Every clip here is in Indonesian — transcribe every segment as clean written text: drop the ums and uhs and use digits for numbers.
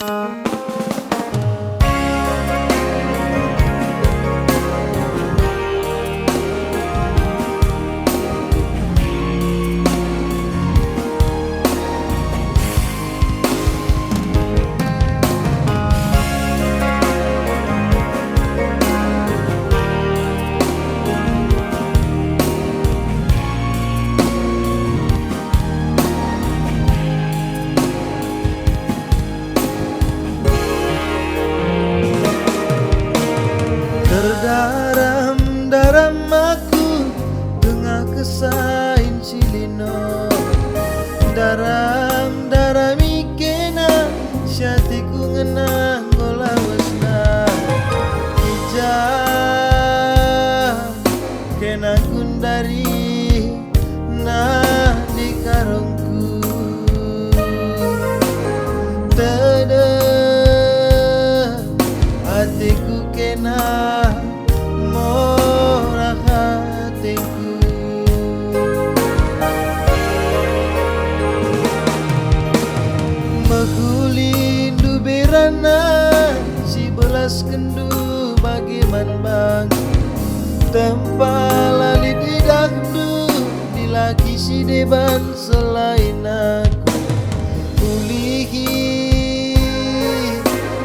Terdaram aku tengah kesain cilino. Daram ikena syatiku ngenah ngolawasna. Ijah kena kundari nah di karongku. Tede hatiku kena murah hatiku. Mekulindu berana si belas kendu bagaimana bang. Tempalali di dahdu di lagi si deban selain aku. Ulihi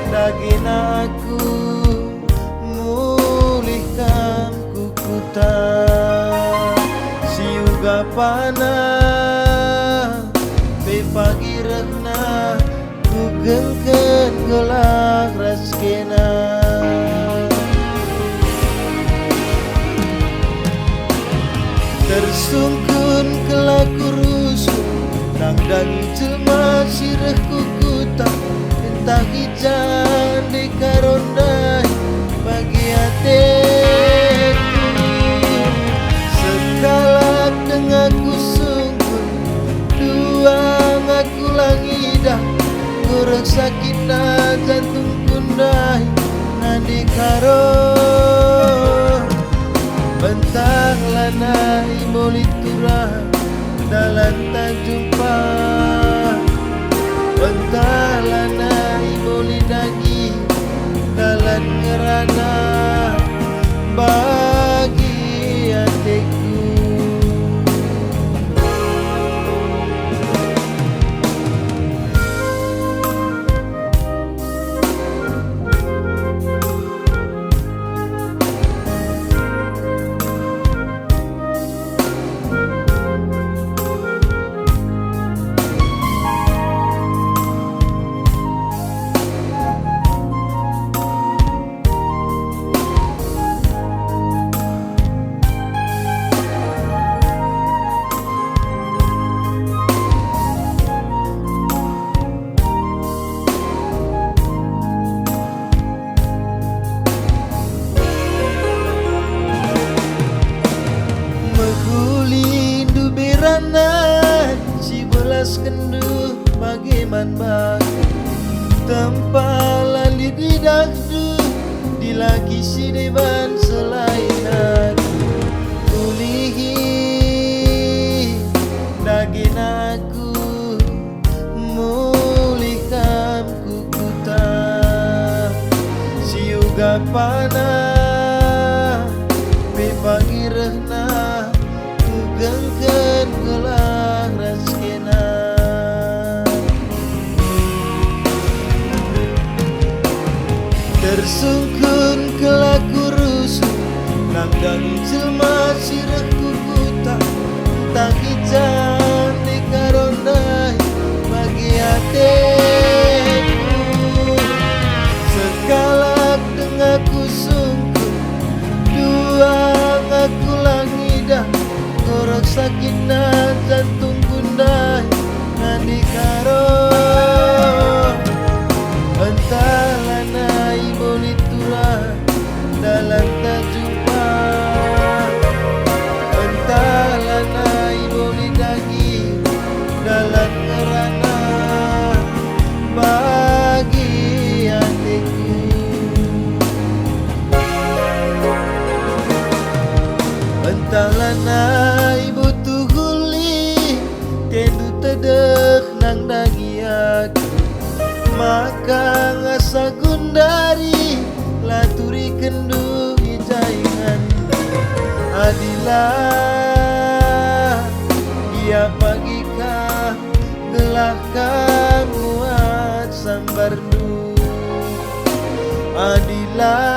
daging aku mulihkan kukuta. Siuga panah be pagi rehna ku gengken gelak raskena. Tersungkun kelaku rusuh nang dangi jelma sireh kukuta. Entah ijan di karondai bagi hatiku. Sekalak dengan ku sungkun dua ngaku langidah. Kurang sakit na jantung kundai nadi karo. Bentang lana imulit turah dalam tak jumpa. Bentang lana imulit lagi dalam ngerana bagi hatiku. Si belas kendu bagaimana bang. Tempalan di dahdu di lagi si deban selain aku. Ulihi daging aku mulihkan kukuta. Siuga panah be pagi rehna gengken gelak raskena. Tersungkun kelaku rusuh nang dangi jelma sireh kukuta. Entah ijan di karondai bagi hatiku. Sekalak dengan ku sungkun dua ngaku langidah. Korok sakit na jantung kundai nadi karo. Entah lana imulit turah dalam tak jumpa. Entah lana imulit asa gundari laturi kendu hijaingan adilah dia pagika gelah kamuat sambardu adilah